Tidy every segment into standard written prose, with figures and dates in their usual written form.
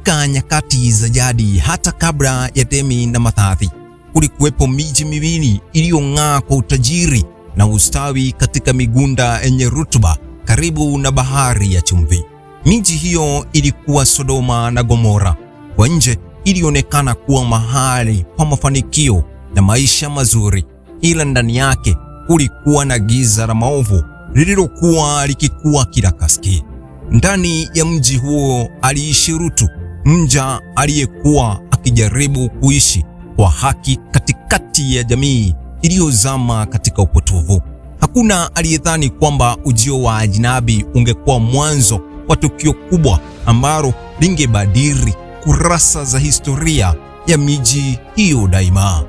Katika nyakati za jadi, hata kabla ya Temi na Mathathi, kulikuwepo miji miwili iliyong'aa kwa utajiri na ustawi katika migunda yenye rutuba karibu na bahari ya chumvi. Miji hiyo ilikuwa Sodoma na Gomora. Kwa nje ilionekana kuwa mahali pa mafanikio na maisha mazuri, ila ndani yake kulikuwa na giza la maovu lililokuwa likikua kila kasi. Ndani ya mji huo aliishi Rutu, mja aliyekuwa akijaribu kuishi kwa haki katikati ya jamii iliyozama katika upotovu. Hakuna aliyedhani kwamba ujio wa ajnabi ungekuwa mwanzo wa tukio kubwa ambalo lingebadili kurasa za historia ya miji hiyo daima.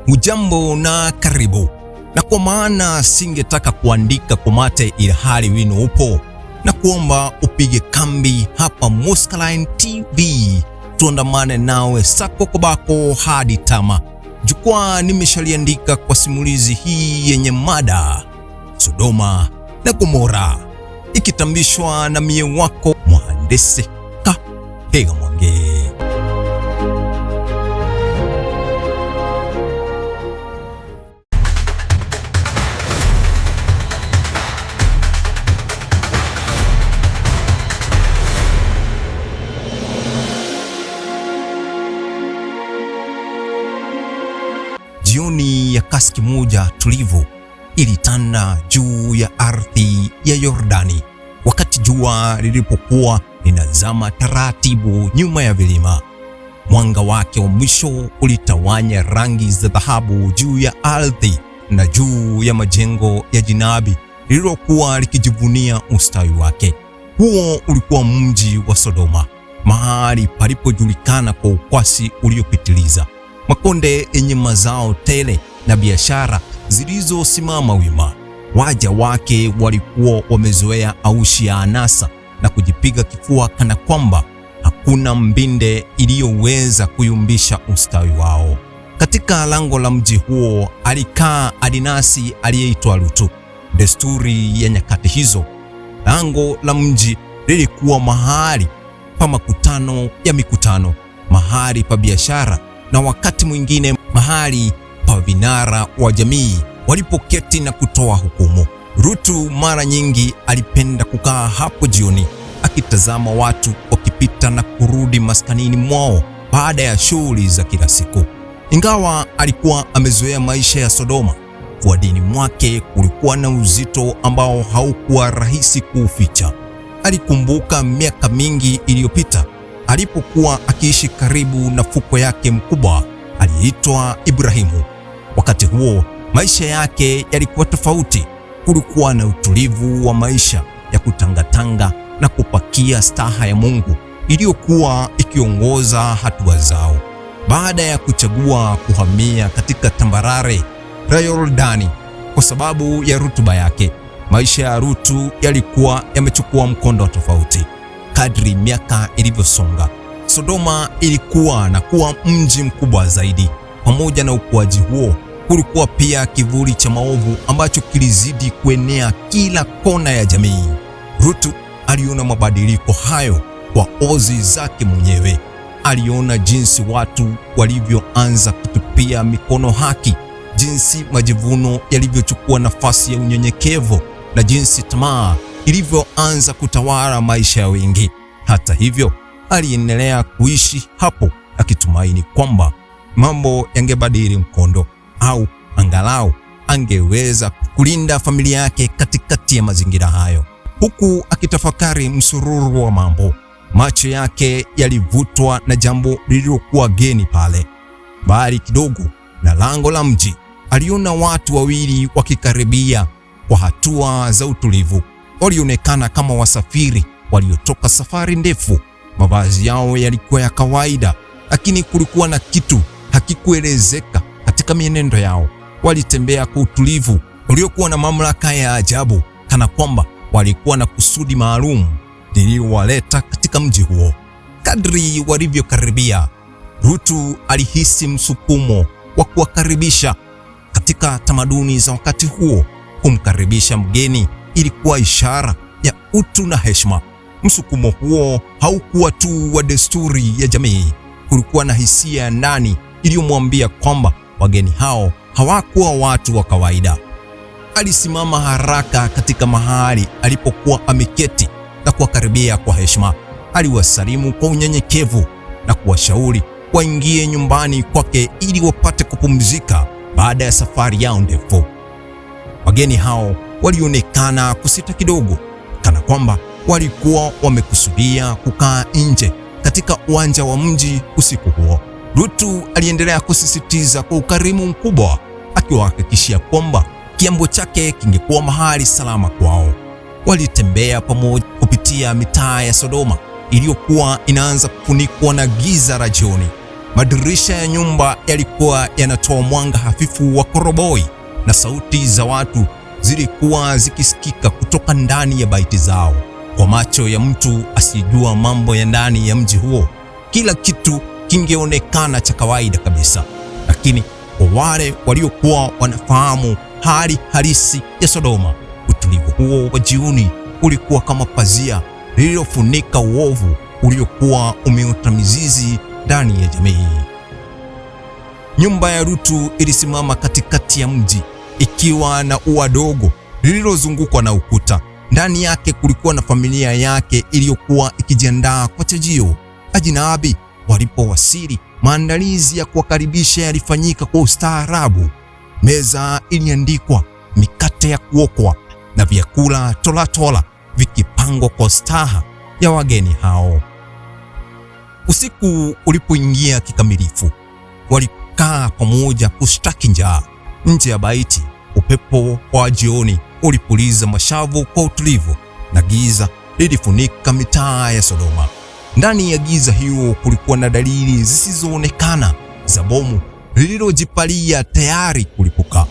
Ujambo na karibu. Na kwa maana singetaka kuandika kwa mate ilhali wino upo, na kuomba upige kambi hapa Moskaline TV, tuandamane nawe sako kwa bako hadi tama. Jukwaa nimeshaliandika kwa simulizi hii yenye mada Sodoma na Gomora, ikitambishwa na mie wako Mhandisi Kahega Mwange. Jioni ya kaski moja tulivu ilitanda juu ya ardhi ya Yordani, wakati jua lilipokuwa linazama taratibu nyuma ya vilima. Mwanga wake wa mwisho ulitawanya rangi za dhahabu juu ya ardhi na juu ya majengo ya jinabi lililokuwa likijivunia ustawi wake. Huo ulikuwa mji wa Sodoma, mahali palipojulikana kwa ukwasi uliopitiliza, makonde yenye mazao tele na biashara zilizosimama wima. Waja wake walikuwa wamezoea aushi ya anasa na kujipiga kifua kana kwamba hakuna mbinde iliyoweza kuyumbisha ustawi wao. Katika lango la mji huo alikaa adinasi aliyeitwa Rutu. Desturi ya nyakati hizo, lango la mji lilikuwa mahali pa makutano ya mikutano, mahali pa biashara na wakati mwingine mahali pa vinara wa jamii walipoketi na kutoa hukumu. Rutu mara nyingi alipenda kukaa hapo jioni, akitazama watu wakipita na kurudi maskanini mwao baada ya shughuli za kila siku. Ingawa alikuwa amezoea maisha ya Sodoma, fuadini mwake kulikuwa na uzito ambao haukuwa rahisi kuuficha. Alikumbuka miaka mingi iliyopita alipokuwa akiishi karibu na fukwe yake mkubwa aliyeitwa Ibrahimu. Wakati huo maisha yake yalikuwa tofauti. Kulikuwa na utulivu wa maisha ya kutangatanga na kupakia staha ya Mungu iliyokuwa ikiongoza hatua zao. Baada ya kuchagua kuhamia katika tambarare la Yordani kwa sababu ya rutuba yake, maisha ya Rutu yalikuwa yamechukua mkondo tofauti. Kadri miaka ilivyosonga, Sodoma ilikuwa na kuwa mji mkubwa zaidi. Pamoja na ukuaji huo, kulikuwa pia kivuli cha maovu ambacho kilizidi kuenea kila kona ya jamii. Rutu aliona mabadiliko hayo kwa ozi zake mwenyewe. Aliona jinsi watu walivyoanza kutupia mikono haki, jinsi majivuno yalivyochukua nafasi ya unyenyekevu na jinsi tamaa ilivyoanza kutawala maisha ya wengi. Hata hivyo, aliendelea kuishi hapo akitumaini kwamba mambo yangebadili mkondo, au angalau angeweza kulinda familia yake katikati ya mazingira hayo. Huku akitafakari msururu wa mambo, macho yake yalivutwa na jambo lililokuwa geni pale. Mbali kidogo na lango la mji, aliona watu wawili wakikaribia kwa hatua za utulivu. Walionekana kama wasafiri waliotoka safari ndefu. Mavazi yao yalikuwa ya kawaida, lakini kulikuwa na kitu hakikuelezeka katika mienendo yao. Walitembea kwa utulivu uliokuwa na mamlaka ya ajabu, kana kwamba walikuwa na kusudi maalum lililowaleta katika mji huo. Kadri walivyokaribia, Rutu alihisi msukumo wa kuwakaribisha. Katika tamaduni za wakati huo, kumkaribisha mgeni ilikuwa ishara ya utu na heshima. Msukumo huo haukuwa tu wa desturi ya jamii. Kulikuwa na hisia ya ndani iliyomwambia kwamba wageni hao hawakuwa watu wa kawaida. Alisimama haraka katika mahali alipokuwa ameketi na kuwakaribia kwa heshima. Aliwasalimu kwa unyenyekevu na kuwashauri waingie nyumbani kwake ili wapate kupumzika baada ya safari yao ndefu. Wageni hao walionekana kusita kidogo, kana kwamba walikuwa wamekusudia kukaa nje katika uwanja wa mji usiku huo. Rutu aliendelea kusisitiza kwa ukarimu mkubwa, akiwahakikishia kwamba kiambo chake kingekuwa mahali salama kwao. Walitembea pamoja kupitia mitaa ya Sodoma iliyokuwa inaanza kufunikwa na giza la jioni. Madirisha ya nyumba yalikuwa yanatoa mwanga hafifu wa koroboi, na sauti za watu zilikuwa zikisikika kutoka ndani ya baiti zao. Kwa macho ya mtu asiyejua mambo ya ndani ya mji huo, kila kitu kingeonekana cha kawaida kabisa, lakini kwa wale waliokuwa wanafahamu hali halisi ya Sodoma, utulivu huo wa jioni ulikuwa kama pazia lililofunika uovu uliokuwa umeota mizizi ndani ya jamii. Nyumba ya Rutu ilisimama katikati ya mji ikiwa na ua dogo lililozungukwa na ukuta. Ndani yake kulikuwa na familia yake iliyokuwa ikijiandaa kwa chajio. Ajinabi walipowasili, maandalizi ya kuwakaribisha yalifanyika kwa ustaarabu. Meza iliandikwa, mikate ya kuokwa na vyakula tolatola vikipangwa kwa staha ya wageni hao. Usiku ulipoingia kikamilifu, walikaa pamoja kushtaki njaa. Nje ya baiti, upepo wa jioni ulipuliza mashavu kwa utulivu na giza lilifunika mitaa ya Sodoma. Ndani ya giza hilo kulikuwa na dalili zisizoonekana za bomu lililojipalia tayari kulipuka.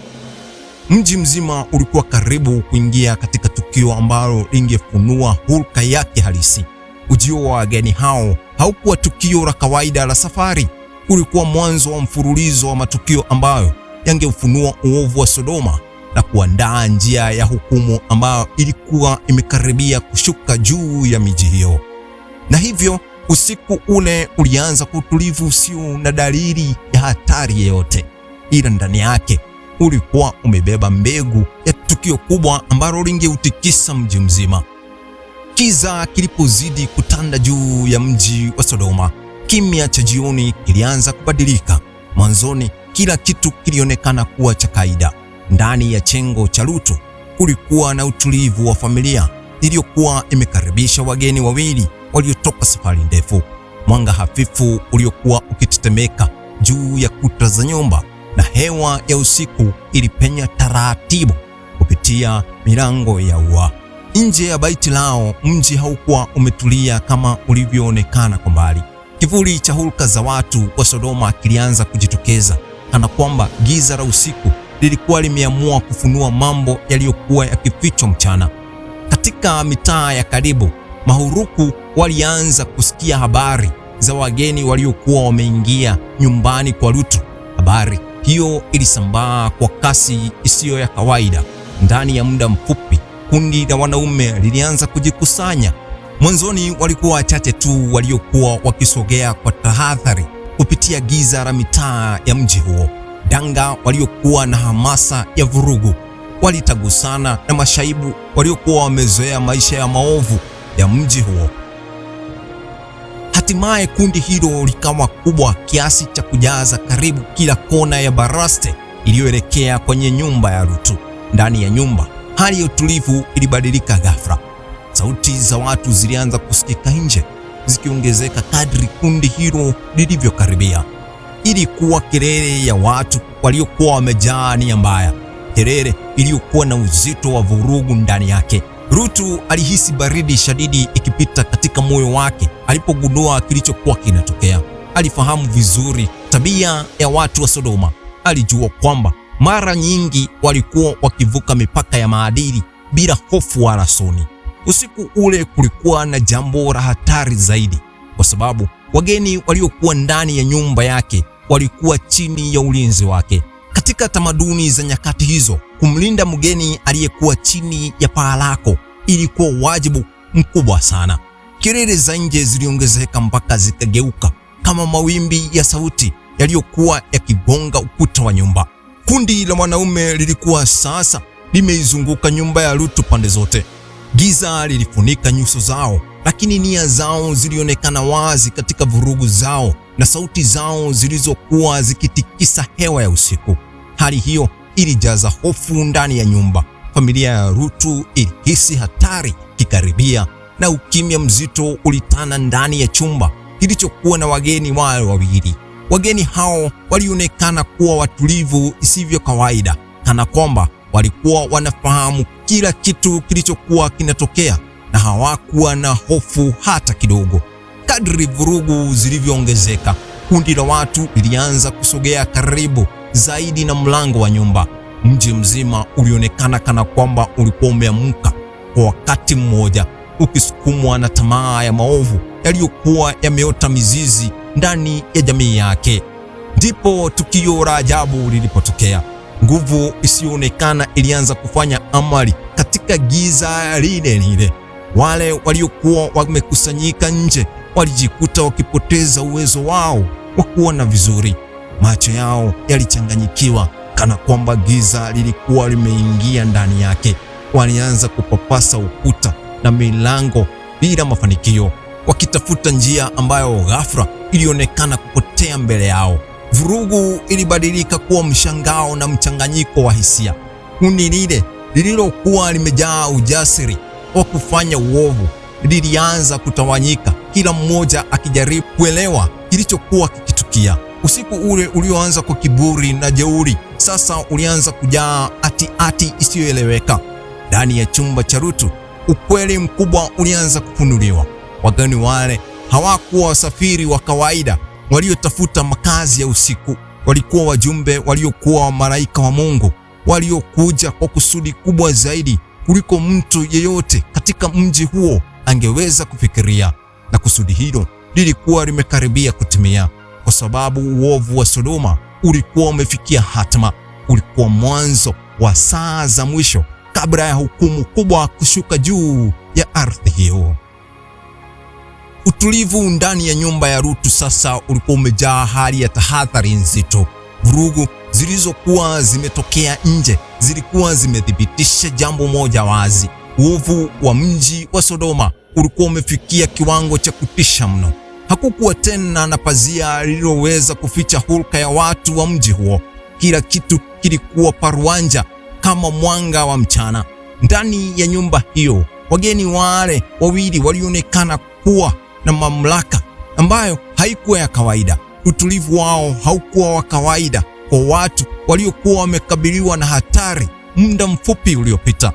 Mji mzima ulikuwa karibu kuingia katika tukio ambalo lingefunua hulka yake halisi. Ujio wa wageni hao haukuwa tukio la kawaida la safari. Ulikuwa mwanzo wa mfululizo wa matukio ambayo yangeufunua uovu wa Sodoma na kuandaa njia ya hukumu ambayo ilikuwa imekaribia kushuka juu ya miji hiyo. Na hivyo usiku ule ulianza kwa utulivu usio na dalili ya hatari yoyote, ila ndani yake ulikuwa umebeba mbegu ya tukio kubwa ambalo lingeutikisa mji mzima. Kiza kilipozidi kutanda juu ya mji wa Sodoma, kimya cha jioni kilianza kubadilika. Mwanzoni kila kitu kilionekana kuwa cha kawaida. Ndani ya chengo cha Rutu kulikuwa na utulivu wa familia iliyokuwa imekaribisha wageni wawili waliotoka safari ndefu. Mwanga hafifu uliokuwa ukitetemeka juu ya kuta za nyumba na hewa ya usiku ilipenya taratibu kupitia milango ya ua. Nje ya baiti lao, mji haukuwa umetulia kama ulivyoonekana kwa mbali. Kivuli cha hulka za watu wa Sodoma kilianza kujitokeza, kana kwamba giza la usiku lilikuwa limeamua kufunua mambo yaliyokuwa yakifichwa mchana. Katika mitaa ya karibu, mahuruku walianza kusikia habari za wageni waliokuwa wameingia nyumbani kwa Rutu. Habari hiyo ilisambaa kwa kasi isiyo ya kawaida. Ndani ya muda mfupi, kundi la wanaume lilianza kujikusanya. Mwanzoni walikuwa wachache tu waliokuwa wakisogea kwa tahadhari kupitia giza la mitaa ya mji huo. Danga waliokuwa na hamasa ya vurugu walitagusana na mashaibu waliokuwa wamezoea maisha ya maovu ya mji huo. Hatimaye kundi hilo likawa kubwa kiasi cha kujaza karibu kila kona ya baraste iliyoelekea kwenye nyumba ya Rutu. Ndani ya nyumba, hali ya utulivu ilibadilika ghafla. Sauti za watu zilianza kusikika nje, zikiongezeka kadri kundi hilo lilivyokaribia. Ilikuwa kelele ya watu waliokuwa wamejaa nia mbaya, kelele iliyokuwa na uzito wa vurugu ndani yake. Rutu alihisi baridi shadidi ikipita katika moyo wake alipogundua kilichokuwa kinatokea. Alifahamu vizuri tabia ya watu wa Sodoma. Alijua kwamba mara nyingi walikuwa wakivuka mipaka ya maadili bila hofu wala soni. Usiku ule kulikuwa na jambo la hatari zaidi, kwa sababu wageni waliokuwa ndani ya nyumba yake walikuwa chini ya ulinzi wake. Katika tamaduni za nyakati hizo, kumlinda mgeni aliyekuwa chini ya paa lako ilikuwa wajibu mkubwa sana. Kelele za nje ziliongezeka mpaka zikageuka kama mawimbi ya sauti yaliyokuwa yakigonga ukuta wa nyumba. Kundi la wanaume lilikuwa sasa limeizunguka nyumba ya Rutu pande zote. Giza lilifunika nyuso zao, lakini nia zao zilionekana wazi katika vurugu zao na sauti zao zilizokuwa zikitikisa hewa ya usiku. Hali hiyo ilijaza hofu ndani ya nyumba. Familia ya Rutu ilihisi hatari kikaribia, na ukimya mzito ulitanda ndani ya chumba kilichokuwa na wageni wale wawili. Wageni hao walionekana kuwa watulivu isivyo kawaida, kana kwamba walikuwa wanafahamu kila kitu kilichokuwa kinatokea na hawakuwa na hofu hata kidogo. Kadri vurugu zilivyoongezeka, kundi la watu lilianza kusogea karibu zaidi na mlango wa nyumba. Mji mzima ulionekana kana kwamba ulikuwa umeamka kwa wakati mmoja, ukisukumwa na tamaa ya maovu yaliyokuwa yameota mizizi ndani ya jamii yake. Ndipo tukio la ajabu lilipotokea. Nguvu isiyoonekana ilianza kufanya amali katika giza lile lile. Wale waliokuwa wamekusanyika nje walijikuta wakipoteza uwezo wao wa kuona vizuri. Macho yao yalichanganyikiwa kana kwamba giza lilikuwa limeingia ndani yake. Walianza kupapasa ukuta na milango bila mafanikio, wakitafuta njia ambayo ghafla ilionekana kupotea mbele yao. Vurugu ilibadilika kuwa mshangao na mchanganyiko wa hisia. Kundi lile lililokuwa limejaa ujasiri wa kufanya uovu lilianza kutawanyika, kila mmoja akijaribu kuelewa kilichokuwa kikitukia. Usiku ule ulioanza kwa kiburi na jeuri sasa ulianza kujaa ati isiyoeleweka. Ndani ya chumba cha Rutu, ukweli mkubwa ulianza kufunuliwa. Wageni wale hawakuwa wasafiri wa kawaida waliotafuta makazi ya usiku. Walikuwa wajumbe waliokuwa malaika wa Mungu, waliokuja kwa kusudi kubwa zaidi kuliko mtu yeyote katika mji huo angeweza kufikiria. Na kusudi hilo lilikuwa limekaribia kutimia, kwa sababu uovu wa Sodoma ulikuwa umefikia hatma. Ulikuwa mwanzo wa saa za mwisho kabla ya hukumu kubwa kushuka juu ya ardhi hiyo. Utulivu ndani ya nyumba ya Rutu sasa ulikuwa umejaa hali ya tahadhari nzito. Vurugu zilizokuwa zimetokea nje zilikuwa zimethibitisha jambo moja wazi: uovu wa mji wa Sodoma ulikuwa umefikia kiwango cha kutisha mno. Hakukuwa tena na pazia lililoweza kuficha hulka ya watu wa mji huo. Kila kitu kilikuwa paruanja kama mwanga wa mchana. Ndani ya nyumba hiyo, wageni wale wawili walionekana kuwa na mamlaka ambayo haikuwa ya kawaida. Utulivu wao haukuwa wa kawaida kwa watu waliokuwa wamekabiliwa na hatari muda mfupi uliopita.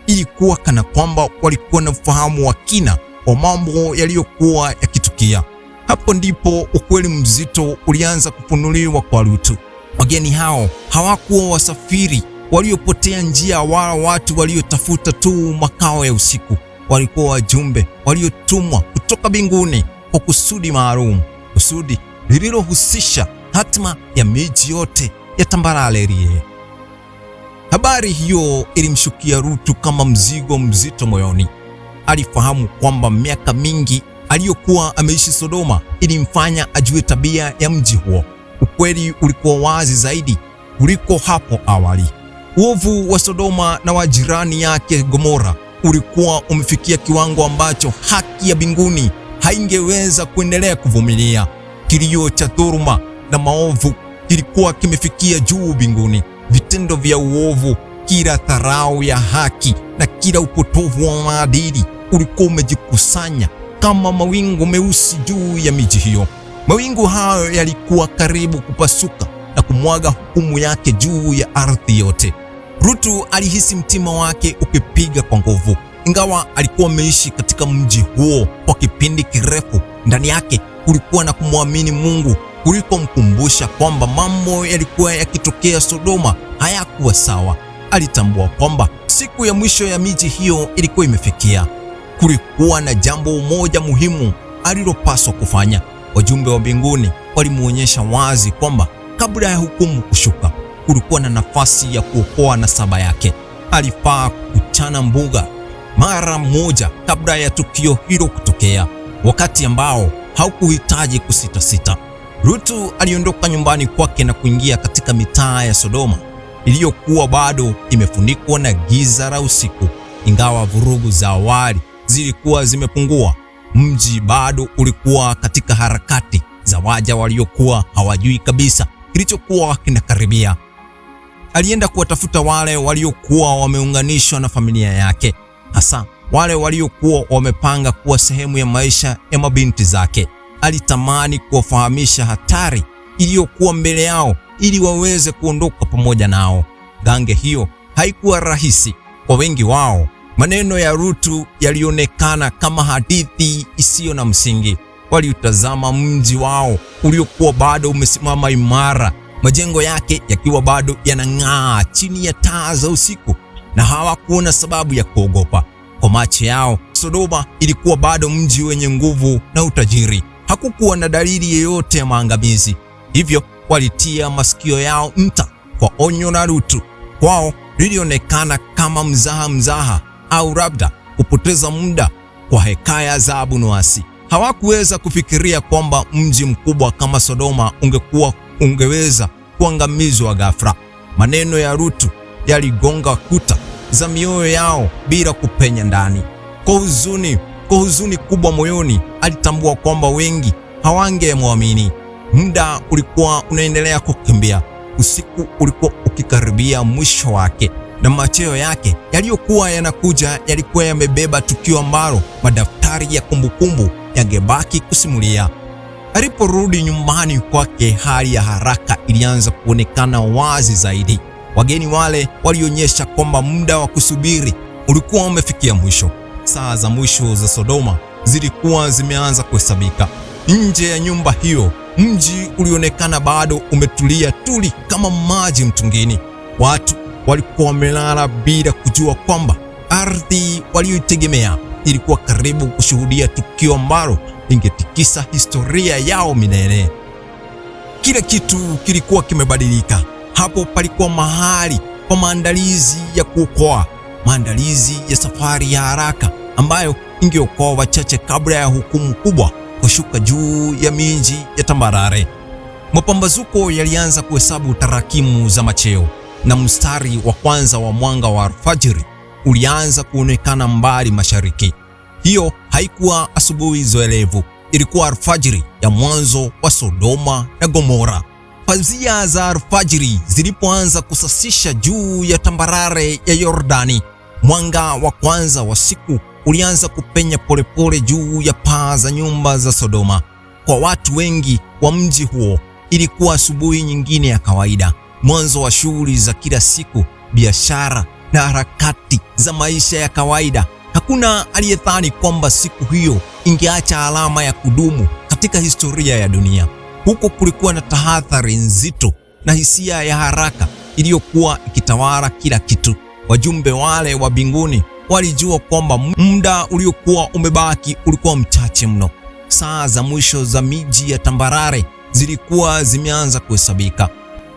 Ilikuwa kana kwamba walikuwa na ufahamu wa kina wa mambo yaliyokuwa yakitukia. Hapo ndipo ukweli mzito ulianza kufunuliwa kwa Rutu. Wageni hao hawakuwa wasafiri waliopotea njia wala watu waliotafuta tu makao ya usiku. Walikuwa wajumbe waliotumwa kutoka mbinguni kwa kusudi maalum, kusudi lililohusisha hatima ya miji yote ya tambarare ile. Habari hiyo ilimshukia Rutu kama mzigo mzito moyoni. Alifahamu kwamba miaka mingi aliyokuwa ameishi Sodoma ilimfanya ajue tabia ya mji huo. Ukweli ulikuwa wazi zaidi kuliko hapo awali. Uovu wa Sodoma na wa jirani yake Gomora ulikuwa umefikia kiwango ambacho haki ya mbinguni haingeweza kuendelea kuvumilia. Kilio cha dhuluma na maovu kilikuwa kimefikia juu mbinguni. Vitendo vya uovu, kila dharau ya haki na kila upotovu wa maadili ulikuwa umejikusanya kama mawingu meusi juu ya miji hiyo. Mawingu hayo yalikuwa karibu kupasuka na kumwaga hukumu yake juu ya ardhi yote. Rutu alihisi mtima wake ukipiga kwa nguvu. Ingawa alikuwa ameishi katika mji huo kwa kipindi kirefu, ndani yake kulikuwa na kumwamini Mungu kulikomkumbusha kwamba mambo yalikuwa yakitokea Sodoma hayakuwa sawa. Alitambua kwamba siku ya mwisho ya miji hiyo ilikuwa imefikia. Kulikuwa na jambo moja muhimu alilopaswa kufanya. Wajumbe wa mbinguni walimuonyesha wazi kwamba kabla ya hukumu kushuka, kulikuwa na nafasi ya kuokoa nasaba yake. Alifaa kuchana mbuga mara moja kabla ya tukio hilo kutokea, wakati ambao haukuhitaji kusitasita. Rutu aliondoka nyumbani kwake na kuingia katika mitaa ya Sodoma iliyokuwa bado imefunikwa na giza la usiku. Ingawa vurugu za awali zilikuwa zimepungua, mji bado ulikuwa katika harakati za waja waliokuwa hawajui kabisa kilichokuwa kinakaribia. Alienda kuwatafuta wale waliokuwa wameunganishwa na familia yake, hasa wale waliokuwa wamepanga kuwa sehemu ya maisha ya mabinti zake. Alitamani kuwafahamisha hatari iliyokuwa mbele yao ili waweze kuondoka pamoja nao. Gange hiyo haikuwa rahisi kwa wengi wao. Maneno ya Rutu yalionekana kama hadithi isiyo na msingi. Waliutazama mji wao uliokuwa bado umesimama imara, majengo yake yakiwa bado yanang'aa chini ya taa za usiku, na hawakuona sababu ya kuogopa. Kwa macho yao, Sodoma ilikuwa bado mji wenye nguvu na utajiri. Hakukuwa na dalili yoyote ya maangamizi. Hivyo walitia masikio yao nta kwa onyo la Rutu. Kwao lilionekana kama mzaha au labda kupoteza muda kwa hekaya za Abunuwasi. Hawakuweza kufikiria kwamba mji mkubwa kama Sodoma ungeweza kuangamizwa ghafla. Maneno ya Rutu yaligonga kuta za mioyo yao bila kupenya ndani. Kwa huzuni kubwa moyoni, alitambua kwamba wengi hawangemwamini. Muda ulikuwa unaendelea kukimbia. Usiku ulikuwa ukikaribia mwisho wake, na macheo yake yaliyokuwa yanakuja yalikuwa yamebeba tukio ambalo madaftari ya kumbukumbu yangebaki kusimulia. Aliporudi nyumbani kwake, hali ya haraka ilianza kuonekana wazi zaidi. Wageni wale walionyesha kwamba muda wa kusubiri ulikuwa umefikia mwisho. Saa za mwisho za Sodoma zilikuwa zimeanza kuhesabika. Nje ya nyumba hiyo, mji ulionekana bado umetulia tuli kama maji mtungini. Watu walikuwa wamelala bila kujua kwamba ardhi walioitegemea ilikuwa karibu kushuhudia tukio ambalo lingetikisa historia yao milele. Kila kitu kilikuwa kimebadilika. Hapo palikuwa mahali pa maandalizi ya kuokoa, maandalizi ya safari ya haraka ambayo ingeokoa wachache kabla ya hukumu kubwa kushuka juu ya miji ya tambarare. Mapambazuko yalianza kuhesabu tarakimu za macheo, na mstari wa kwanza wa mwanga wa alfajiri ulianza kuonekana mbali mashariki. Hiyo haikuwa asubuhi zoelevu, ilikuwa alfajiri ya mwanzo wa Sodoma na Gomora. Pazia za alfajiri zilipoanza kusasisha juu ya tambarare ya Yordani, mwanga wa kwanza wa siku ulianza kupenya polepole juu ya paa za nyumba za Sodoma. Kwa watu wengi wa mji huo, ilikuwa asubuhi nyingine ya kawaida, mwanzo wa shughuli za kila siku, biashara na harakati za maisha ya kawaida. Hakuna aliyedhani kwamba siku hiyo ingeacha alama ya kudumu katika historia ya dunia. Huko kulikuwa na tahadhari nzito na hisia ya haraka iliyokuwa ikitawala kila kitu. Wajumbe wale wa mbinguni walijua kwamba muda uliokuwa umebaki ulikuwa mchache mno. Saa za mwisho za miji ya tambarare zilikuwa zimeanza kuhesabika.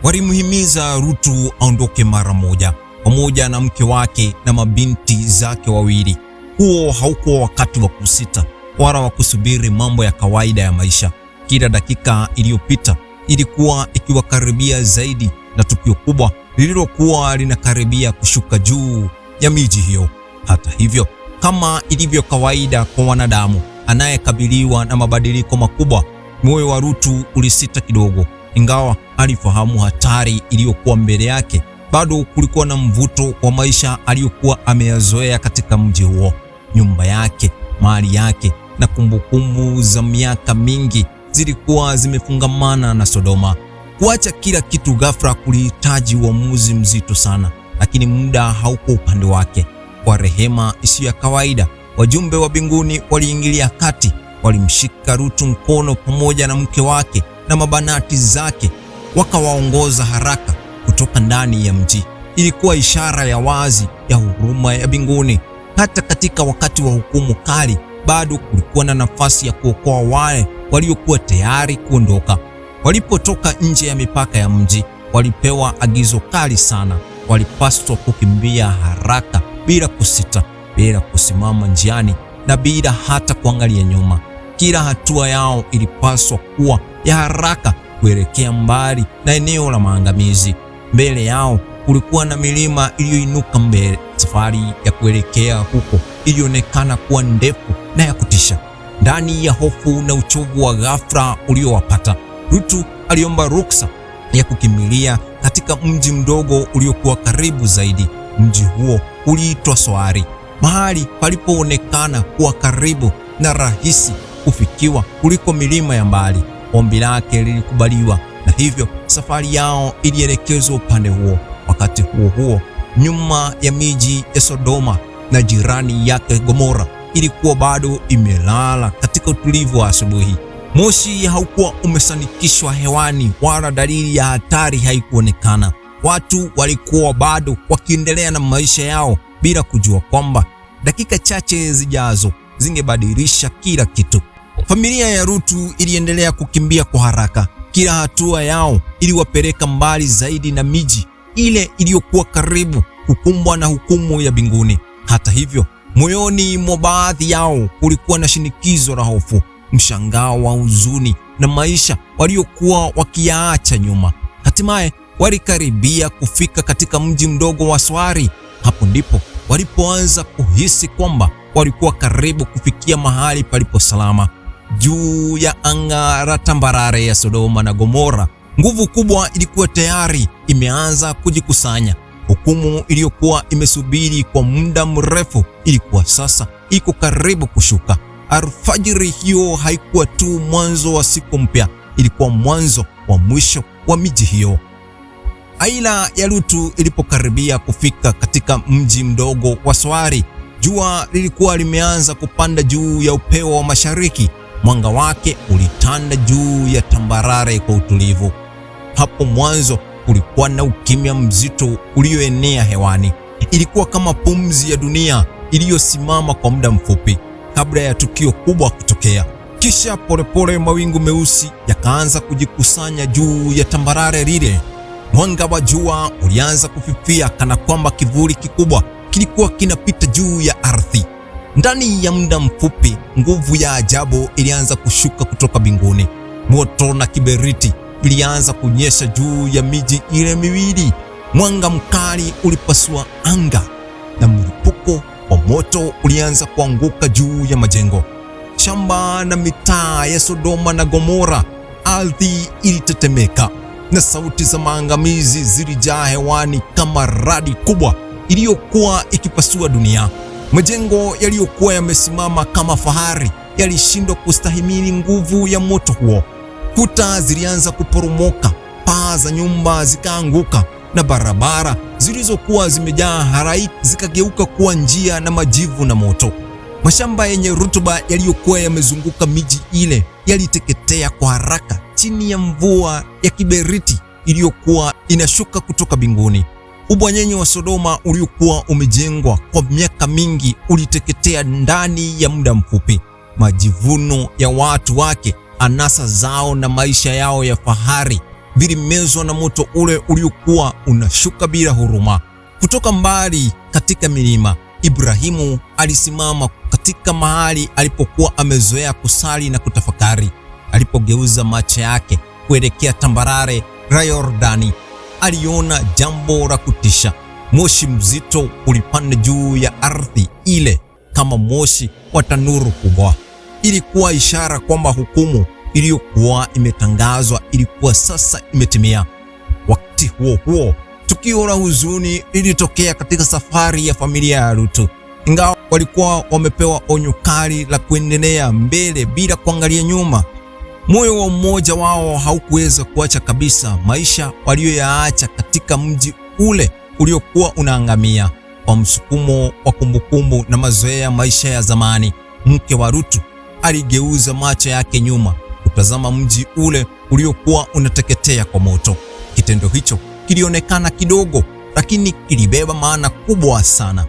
Walimhimiza Rutu aondoke mara moja, pamoja na mke wake na mabinti zake wawili. Huo haukuwa wakati wa kusita wala wa kusubiri mambo ya kawaida ya maisha. Kila dakika iliyopita ilikuwa ikiwakaribia zaidi na tukio kubwa lililokuwa linakaribia kushuka juu ya miji hiyo. Hata hivyo, kama ilivyo kawaida kwa wanadamu anayekabiliwa na mabadiliko makubwa, moyo wa Rutu ulisita kidogo. Ingawa alifahamu hatari iliyokuwa mbele yake, bado kulikuwa na mvuto wa maisha aliyokuwa ameyazoea katika mji huo. Nyumba yake, mali yake na kumbukumbu za miaka mingi zilikuwa zimefungamana na Sodoma. Kuacha kila kitu ghafla kulihitaji uamuzi mzito sana, lakini muda hauko upande wake. Kwa rehema isiyo ya kawaida, wajumbe wa mbinguni waliingilia kati. Walimshika Rutu mkono pamoja na mke wake na mabanati zake, wakawaongoza haraka kutoka ndani ya mji. Ilikuwa ishara ya wazi ya huruma ya mbinguni. Hata katika wakati wa hukumu kali, bado kulikuwa na nafasi ya kuokoa wale waliokuwa tayari kuondoka. Walipotoka nje ya mipaka ya mji, walipewa agizo kali sana. Walipaswa kukimbia haraka bila kusita. bila kusimama njiani na bila hata kuangalia nyuma. Kila hatua yao ilipaswa kuwa ya haraka kuelekea mbali na eneo la maangamizi. Mbele yao kulikuwa na milima iliyoinuka mbele. Safari ya kuelekea huko ilionekana kuwa ndefu na ya kutisha. Ndani ya hofu na uchovu wa ghafla uliowapata, Rutu aliomba ruksa ya kukimbilia katika mji mdogo uliokuwa karibu zaidi. Mji huo uliitwa Soari, mahali palipoonekana kuwa karibu na rahisi kufikiwa kuliko milima ya mbali. Ombi lake lilikubaliwa na hivyo safari yao ilielekezwa upande huo. Wakati huo huo, nyuma ya miji ya Sodoma na jirani yake Gomora ilikuwa bado imelala katika utulivu wa asubuhi. Moshi haukuwa umesanikishwa hewani wala dalili ya hatari haikuonekana. Watu walikuwa bado wakiendelea na maisha yao bila kujua kwamba dakika chache zijazo zingebadilisha kila kitu. Familia ya Rutu iliendelea kukimbia kwa haraka. Kila hatua yao iliwapeleka mbali zaidi na miji ile iliyokuwa karibu kukumbwa na hukumu ya mbinguni. Hata hivyo, moyoni mwa baadhi yao kulikuwa na shinikizo la hofu, mshangao wa huzuni na maisha waliokuwa wakiyaacha nyuma. Hatimaye walikaribia kufika katika mji mdogo wa Soari. Hapo ndipo walipoanza kuhisi kwamba walikuwa karibu kufikia mahali palipo salama. Juu ya anga la tambarare ya Sodoma na Gomora, nguvu kubwa ilikuwa tayari imeanza kujikusanya. Hukumu iliyokuwa imesubiri kwa muda mrefu ilikuwa sasa iko karibu kushuka. Alfajiri hiyo haikuwa tu mwanzo wa siku mpya, ilikuwa mwanzo wa mwisho wa miji hiyo. Aila ya Rutu ilipokaribia kufika katika mji mdogo wa Soari, jua lilikuwa limeanza kupanda juu ya upeo wa mashariki. Mwanga wake ulitanda juu ya tambarare kwa utulivu. Hapo mwanzo kulikuwa na ukimya mzito ulioenea hewani. Ilikuwa kama pumzi ya dunia iliyosimama kwa muda mfupi kabla ya tukio kubwa kutokea. Kisha polepole mawingu meusi yakaanza kujikusanya juu ya tambarare lile. Mwanga wa jua ulianza kufifia kana kwamba kivuli kikubwa kilikuwa kinapita juu ya ardhi. Ndani ya muda mfupi, nguvu ya ajabu ilianza kushuka kutoka mbinguni. Moto na kiberiti vilianza kunyesha juu ya miji ile miwili. Mwanga mkali ulipasua anga na mlipuko wa moto ulianza kuanguka juu ya majengo, shamba na mitaa ya Sodoma na Gomora. Ardhi ilitetemeka na sauti za maangamizi zilijaa hewani kama radi kubwa iliyokuwa ikipasua dunia. Majengo yaliyokuwa yamesimama kama fahari yalishindwa kustahimili nguvu ya moto huo. Kuta zilianza kuporomoka, paa za nyumba zikaanguka, na barabara zilizokuwa zimejaa haraiki zikageuka kuwa njia na majivu na moto. Mashamba yenye rutuba yaliyokuwa yamezunguka miji ile yaliteketea kwa haraka chini ya mvua ya kiberiti iliyokuwa inashuka kutoka mbinguni. Ubwanyenye wa Sodoma uliokuwa umejengwa kwa miaka mingi uliteketea ndani ya muda mfupi. Majivuno ya watu wake, anasa zao na maisha yao ya fahari vilimezwa na moto ule uliokuwa unashuka bila huruma. Kutoka mbali katika milima, Ibrahimu alisimama katika mahali alipokuwa amezoea kusali na kutafakari. Alipogeuza macho yake kuelekea tambarare la Yordani, aliona jambo la kutisha. Moshi mzito ulipanda juu ya ardhi ile kama moshi wa tanuru kubwa. Ilikuwa ishara kwamba hukumu iliyokuwa imetangazwa ilikuwa sasa imetimia. Wakati huo huo, tukio la huzuni lilitokea katika safari ya familia ya Rutu. Ingawa walikuwa wamepewa onyo kali la kuendelea mbele bila kuangalia nyuma, moyo wa mmoja wao haukuweza kuacha kabisa maisha walioyaacha katika mji ule uliokuwa unaangamia. Kwa msukumo wa kumbukumbu na mazoea ya maisha ya zamani, mke wa Rutu aligeuza macho yake nyuma kutazama mji ule uliokuwa unateketea kwa moto. Kitendo hicho kilionekana kidogo, lakini kilibeba maana kubwa sana.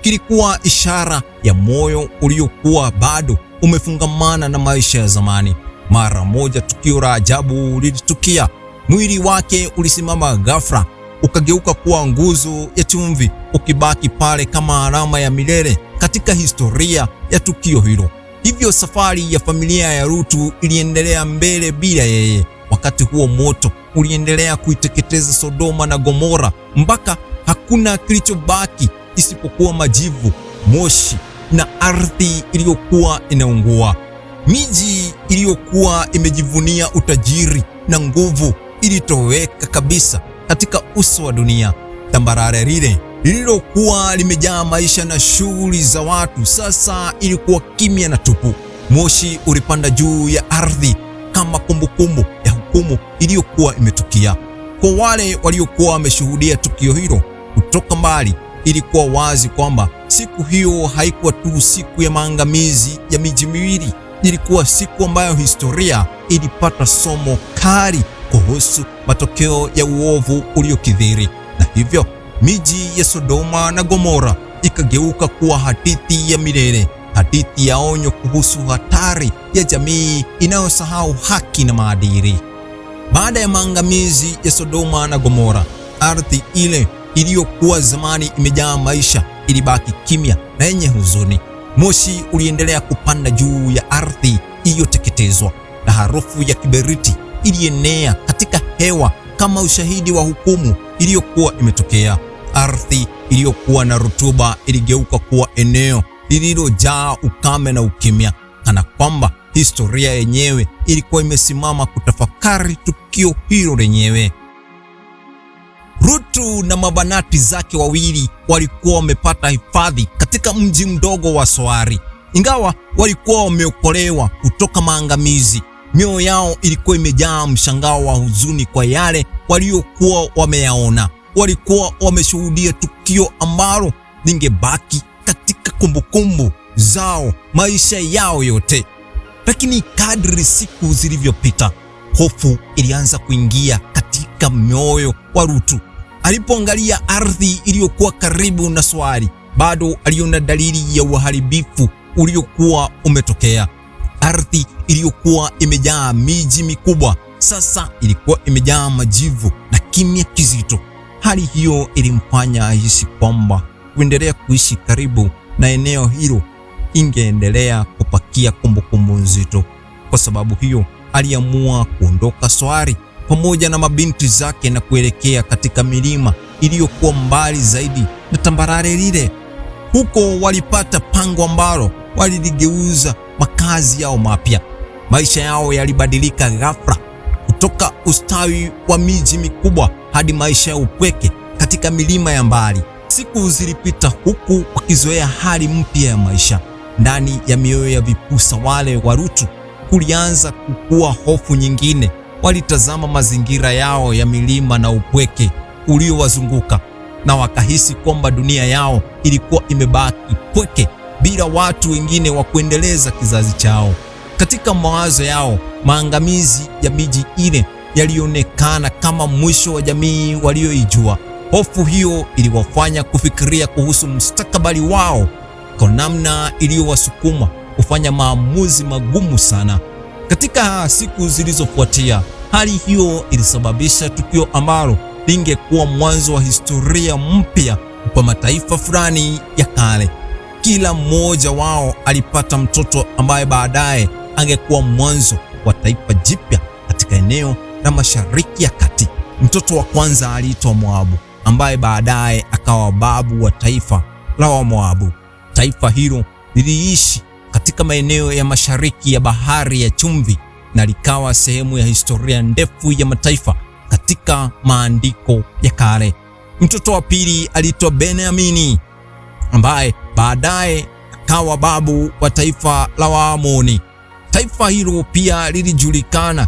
Kilikuwa ishara ya moyo uliokuwa bado umefungamana na maisha ya zamani. Mara moja tukio la ajabu lilitukia. Mwili wake ulisimama ghafla ukageuka kuwa nguzo ya chumvi, ukibaki pale kama alama ya milele katika historia ya tukio hilo. Hivyo safari ya familia ya Lutu iliendelea mbele bila yeye. Wakati huo moto uliendelea kuiteketeza Sodoma na Gomora mpaka hakuna kilichobaki isipokuwa majivu, moshi na ardhi iliyokuwa inaungua. Miji iliyokuwa imejivunia utajiri na nguvu ilitoweka kabisa katika uso wa dunia. Tambarare lile lililokuwa limejaa maisha na shughuli za watu sasa ilikuwa kimya na tupu. Moshi ulipanda juu ya ardhi kama kumbukumbu ya hukumu iliyokuwa imetukia. Kwa wale waliokuwa wameshuhudia tukio hilo kutoka mbali, ilikuwa wazi kwamba siku hiyo haikuwa tu siku ya maangamizi ya miji miwili. Ilikuwa siku ambayo historia ilipata somo kali kuhusu matokeo ya uovu uliokithiri, na hivyo miji ya Sodoma na Gomora ikageuka kuwa hadithi ya milele, hadithi ya onyo kuhusu hatari ya jamii inayosahau haki na maadili. Baada ya maangamizi ya Sodoma na Gomora, ardhi ile iliyokuwa zamani imejaa maisha ilibaki kimya na yenye huzuni. Moshi uliendelea kupanda juu ya ardhi iliyoteketezwa, na harufu ya kiberiti ilienea katika hewa kama ushahidi wa hukumu iliyokuwa imetokea. Ardhi iliyokuwa na rutuba iligeuka kuwa eneo lililojaa ukame na ukimya, kana kwamba historia yenyewe ilikuwa imesimama kutafakari tukio hilo lenyewe. Lutu na mabanati zake wawili walikuwa wamepata hifadhi katika mji mdogo wa Soari. Ingawa walikuwa wameokolewa kutoka maangamizi, mioyo yao ilikuwa imejaa mshangao wa huzuni kwa yale waliokuwa wameyaona. Walikuwa wameshuhudia tukio ambalo lingebaki katika kumbukumbu zao maisha yao yote. Lakini kadri siku zilivyopita, hofu ilianza kuingia katika mioyo wa Lutu. Alipoangalia ardhi iliyokuwa karibu na Soari, bado aliona dalili ya uharibifu uliokuwa umetokea. Ardhi iliyokuwa imejaa miji mikubwa sasa ilikuwa imejaa majivu na kimya kizito. Hali hiyo ilimfanya ahisi kwamba kuendelea kuishi karibu na eneo hilo ingeendelea kupakia kumbukumbu nzito. Kwa sababu hiyo, aliamua kuondoka Soari pamoja na mabinti zake na kuelekea katika milima iliyokuwa mbali zaidi na tambarare lile. Huko walipata pango ambalo waliligeuza makazi yao mapya. Maisha yao yalibadilika ghafla kutoka ustawi wa miji mikubwa hadi maisha ya upweke katika milima ya mbali. Siku zilipita huku wakizoea hali mpya ya maisha. Ndani ya mioyo ya vipusa wale wa Lutu kulianza kukua hofu nyingine. Walitazama mazingira yao ya milima na upweke uliowazunguka, na wakahisi kwamba dunia yao ilikuwa imebaki pweke bila watu wengine wa kuendeleza kizazi chao. Katika mawazo yao, maangamizi ya miji ile yalionekana kama mwisho wa jamii walioijua. Hofu hiyo iliwafanya kufikiria kuhusu mustakabali wao kwa namna iliyowasukuma kufanya maamuzi magumu sana. Katika siku zilizofuatia, hali hiyo ilisababisha tukio ambalo lingekuwa mwanzo wa historia mpya kwa mataifa fulani ya kale. Kila mmoja wao alipata mtoto ambaye baadaye angekuwa mwanzo wa taifa jipya katika eneo la Mashariki ya Kati. Mtoto wa kwanza aliitwa Moabu, ambaye baadaye akawa babu wa taifa la Wamoabu. Taifa hilo liliishi katika maeneo ya mashariki ya Bahari ya Chumvi na likawa sehemu ya historia ndefu ya mataifa katika maandiko ya kale. Mtoto wa pili aliitwa Benyamini, ambaye baadaye akawa babu wa taifa la Waamoni. Taifa hilo pia lilijulikana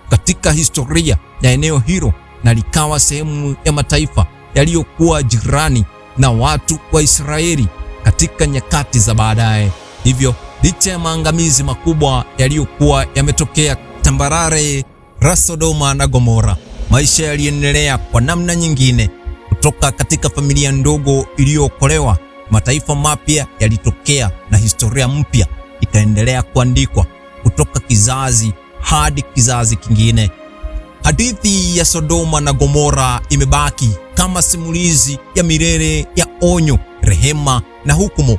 katika historia ya eneo hilo na likawa sehemu ya mataifa yaliyokuwa jirani na watu wa Israeli katika nyakati za baadaye. Hivyo, licha ya maangamizi makubwa yaliyokuwa yametokea tambarare la Sodoma na Gomora, maisha yaliendelea kwa namna nyingine. Kutoka katika familia ndogo iliyookolewa, mataifa mapya yalitokea na historia mpya ikaendelea kuandikwa kutoka kizazi hadi kizazi kingine. Hadithi ya Sodoma na Gomora imebaki kama simulizi ya milele ya onyo, rehema na hukumu.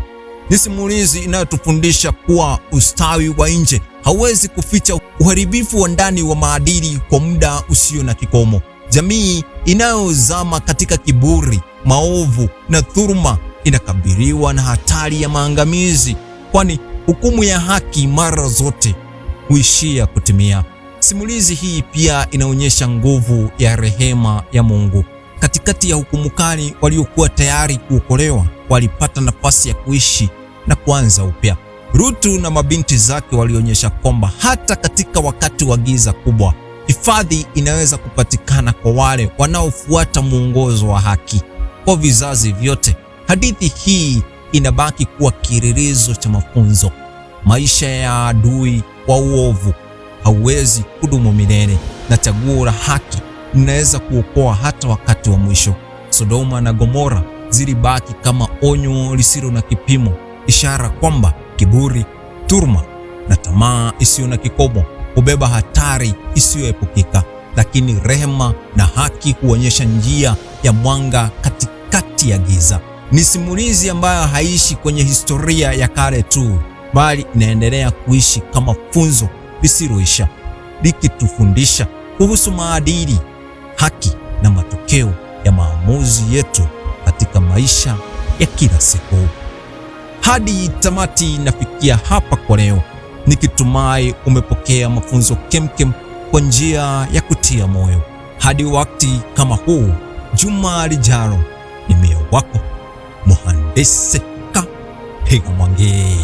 Ni simulizi inayotufundisha kuwa ustawi wa nje hauwezi kuficha uharibifu wa ndani wa maadili kwa muda usio na kikomo. Jamii inayozama katika kiburi, maovu na dhuluma inakabiliwa na hatari ya maangamizi, kwani hukumu ya haki mara zote huishia kutimia. Simulizi hii pia inaonyesha nguvu ya rehema ya Mungu. Katikati ya hukumu kali, waliokuwa tayari kuokolewa walipata nafasi ya kuishi na kuanza upya. Rutu na mabinti zake walionyesha kwamba hata katika wakati wa giza kubwa, hifadhi inaweza kupatikana kwa wale wanaofuata mwongozo wa haki. Kwa vizazi vyote, hadithi hii inabaki kuwa kielelezo cha mafunzo. Maisha ya adui wa uovu hauwezi kudumu milele, na chaguo la haki linaweza kuokoa hata wakati wa mwisho. Sodoma na Gomora zilibaki kama onyo lisilo na kipimo, ishara kwamba kiburi, dhuluma na tamaa isiyo na kikomo hubeba hatari isiyoepukika, lakini rehema na haki huonyesha njia ya mwanga katikati ya giza. Ni simulizi ambayo haishi kwenye historia ya kale tu, bali inaendelea kuishi kama funzo lisiloisha, likitufundisha kuhusu maadili, haki na matokeo ya maamuzi yetu katika maisha ya kila siku. Hadi tamati nafikia hapa kwa leo, nikitumai umepokea mafunzo kemkem kwa njia ya kutia moyo. Hadi wakati kama huu juma lijalo, ni mie wako Mhandisi K Mwangi.